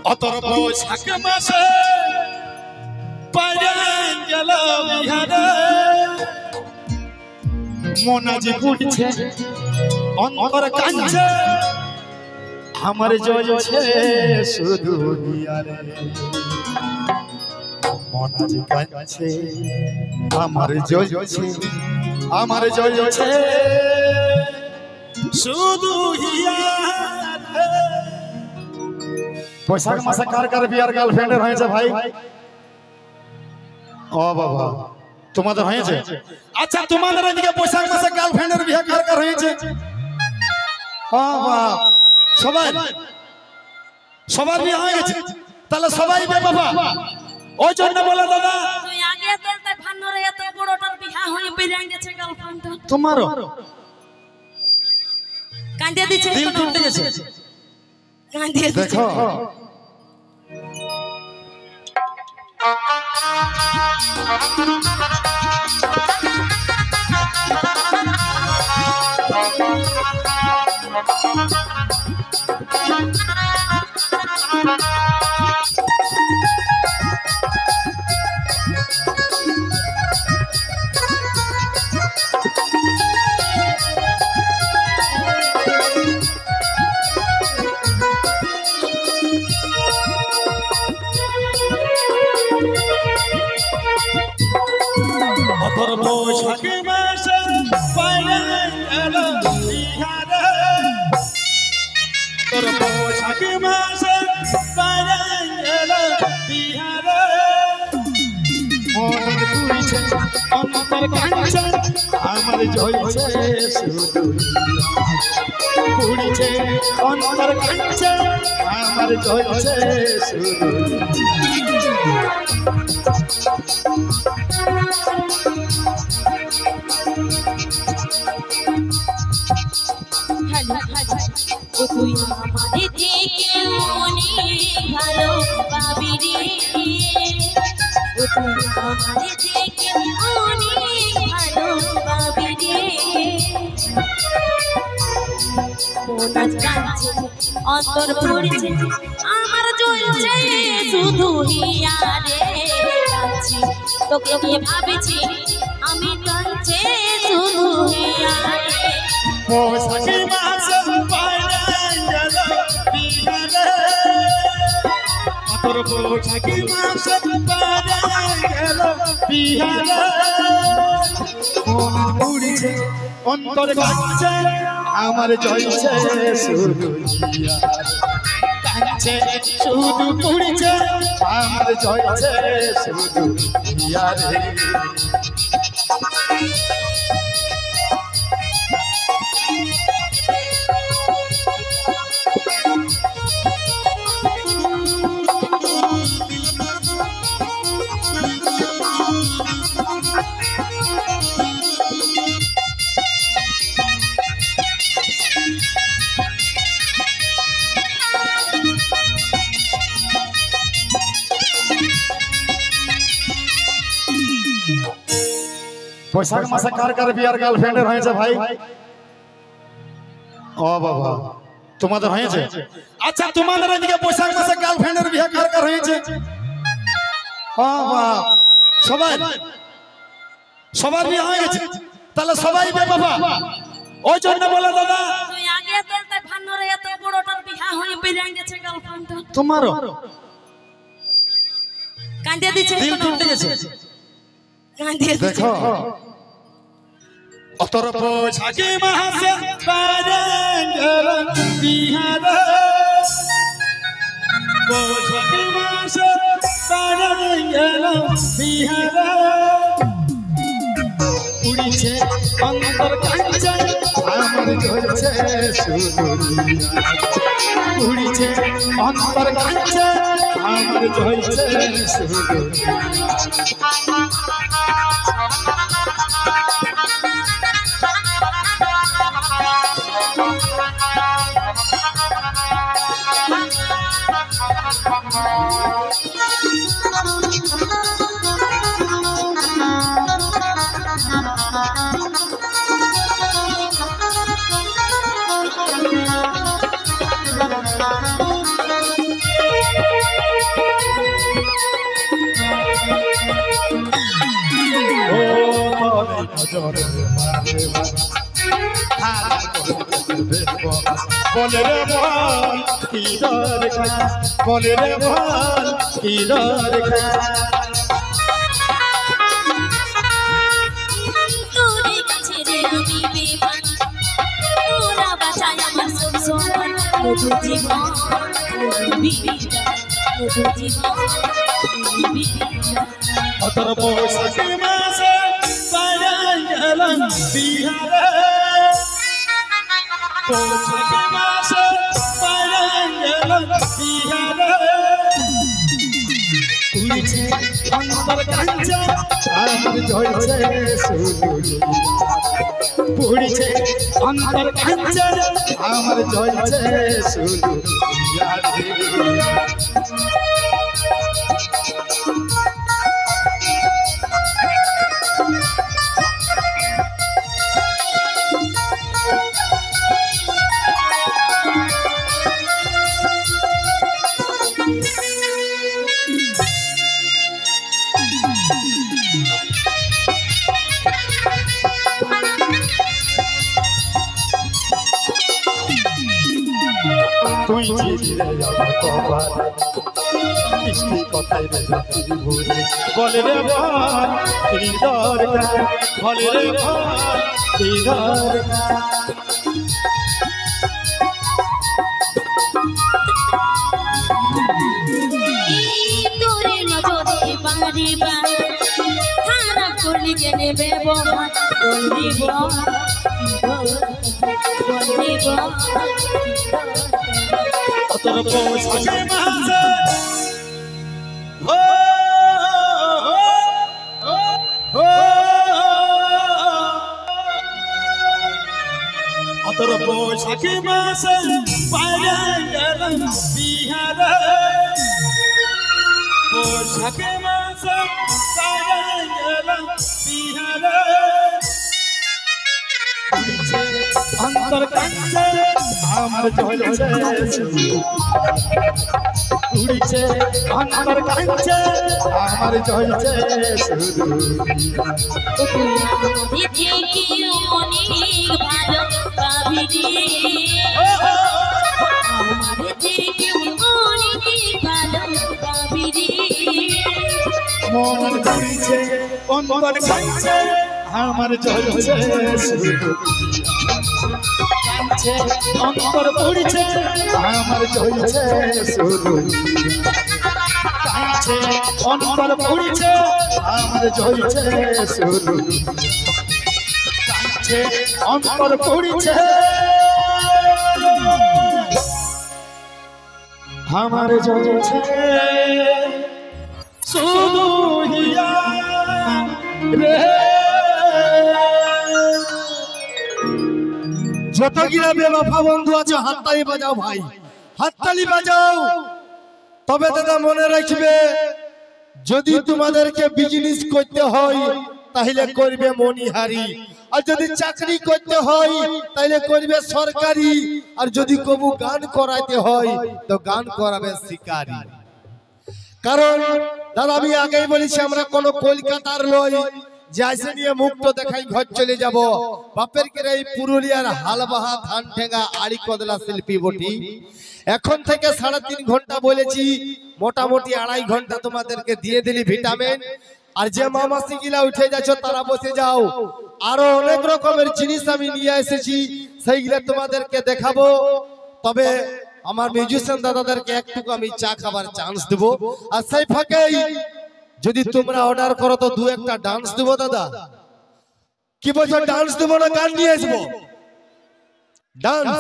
অতর বৈশাখ মাসে পাইলেন গেল বিহারে মনাজি পুড়ছে অন্তর কাঁদছে আমার জ্বলছে শুধু হিয়ারে মনাজি কাঁদছে আমার জ্বলছে শুধু হিয়ারে। বৈশাখ মাসে কার কার বিয়ার গার্লফ্রেন্ডের হয়েছে ভাই? ও বাবা তোমাদের হয়েছে? আচ্ছা তোমাদের এদিকে বৈশাখ মাসে গার্লফ্রেন্ডের বিয়ে কার কার হয়েছে? সবার বিয়ে হয়ে গেছে, তাহলে সবাই বে বাবা। ওই জন্য বলে দাদা তুই আগে তোলতে ফান্নরে এত বড়টার বিয়া হয়ে বেরিয়ে গেছে গার্লফ্রেন্ড তোমারও কাঁদিয়ে দিছে, দিল টুটে গেছে। কাঁদিয়ে দিছে। দেখো অতর বৈশাখ মাসে পাইলেন গেল বিহারে অতর বৈশাখ মাসে পাইলেন গেল বিহারে মন পুড়ছে অন্তর কাঁদছে আমার জ্বলছে শুধু পুড়ছে অন্তর কাঁদছে আমার জ্বলছে শুধু। ও তুই আমারে দেখে মনে ভালো পাবি রে, ও তুই আমারে দেখে মনে ভালো পাবি রে। মন আজ কাঁদছে অন্তর পড়ছে আমার জ্বলছে শুধু হিয়ারে। কাঁদছি তোকে নিয়ে ভাবছি আমি কাঁদছে শুধু হিয়ারে। বৈশাখ মাসে পাইলেন গেল বিহারে অতর বৈশাখ মাসে পাইলেন গেল বিহারে মন পুড়ছে অন্তর কাঁদছে আমার জ্বলছে শুধু কাঁদছে শুধু পুড়ছে আমার জ্বলছে শুধু হিয়ারে। বৈশাখ মাসে কার কার বিয়ার গার্লফ্রেন্ডের হয়েছে ভাই? ও বাবা তোমাদের হয়েছে? আচ্ছা তোমাদের এদিকে বৈশাখ মাসে গার্লফ্রেন্ডের বিয়ে কার কার হয়েছে? সবার বিয়ে হয়ে গেছে, তাহলে সবাই বে বাবা। ওই জন্য বলে দাদা তুই আগে তোলতে ফান্নরে এত বড়টার বিয়া হয়ে বেরিয়ে গেছে গার্লফ্রেন্ড তোমারও কাঁদিয়ে দিছে, দিল টুটে গেছে। কাঁদিয়ে দিছে। দেখো অতর বৈশাখ মাসে পাইলেন গেল বিহারে বৈশাখ মাসে পাইলেন গেল বিহারে পুড়ছে অন্তর কাঁদছে আমার জ্বলছে শুধু পুড়ছে অন্তর কাঁদছে আমার জ্বলছে শুধু। নজরে মারে হাত করে বলে রে বল কি দরকার বলে রে বল কি দরকার তোরে কাছে রে আমি বেমান তোরা বাঁচাই আমার সব সময় মধু জীবন বিবিরা মধু জীবন বিবিরা অতর বৈশাখী মাসে পাড়াই গেলাম বিহারে বৈশাখী মাসে পাড়াই গেলাম বিহারে পুড়ছে অন্তর কাঞ্চা আমার ঝলছে সুরুরি পুড়ছে অন্তর কাঞ্চা আমার ঝলছে সুরুরি তুই চিরে আমার কবার মিষ্টি কথায় বেজাতি ভরে বলে রে বল কি দরকার বলে রে বল কি দরকার তোরে নজরে বাড়ি বাড়ি খারাপ করলি জেনে ব্যবহার করলি অতর বৈশাখী মাসে অতর বৈশাখী মাসে বাইরে গেলাম বিহারে বৈশাখী মাসে বাইরে গেলাম বিহারে অন্তর কাঞ্চে আমার ঝলছে উড়ছে অন্তর কাঞ্চে আমার ঝলছে মন ঘুরছে অন্তর কাঞ্চে আমার ঝলছে কাঞ্চে অন্তর ঘুরছে আমার ঝলছে কাঞ্চে অন্তর ঘুরছে আমার ঝলছে কাঞ্চে অন্তর ঘুরছে আমার ঝলছে শুধু হিয়া রে যত গিরা বেওয়াফা বন্ধু আছে হাততালি বাজাও ভাই হাততালি বাজাও তবে দাদা মনে রাখবে যদি তোমাদেরকে বিজনেস করতে হয় তাহলে করবে মনিহারি আর যদি চাকরি করতে হয় তাহলে করবে সরকারি আর যদি কবু গান করাইতে হয় তো গান করাবে শিকারি কারণ দাদা আমি আগেই বলেছি আমরা কোন কলকাতার লই যে আইসে নিয়ে মুক্ত দেখাই ঘর চলে যাব বাপের কেরে এই পুরুলিয়ার হালবাহা ধান ঠেঙ্গা আড়ি কদলা শিল্পী বটি এখন থেকে 3.5 ঘন্টা বলেছি মোটামুটি 2.5 ঘন্টা তোমাদেরকে দিয়ে দিলি ভিটামিন আর যে মামাসি গিলা উঠে যাচ্ছ তারা বসে যাও আরো অনেক রকমের জিনিস আমি নিয়ে এসেছি সেইগুলা তোমাদেরকে দেখাবো তবে আমার মিউজিশিয়ান দাদাদেরকে একটু আমি চা খাবার চান্স দেব আর সেই ফাঁকেই যদি তোমরা অর্ডার করো তো দু একটা ডান্স দেব দাদা কি বলছো ডান্স দেব না গান নিয়ে আসবো ডান্স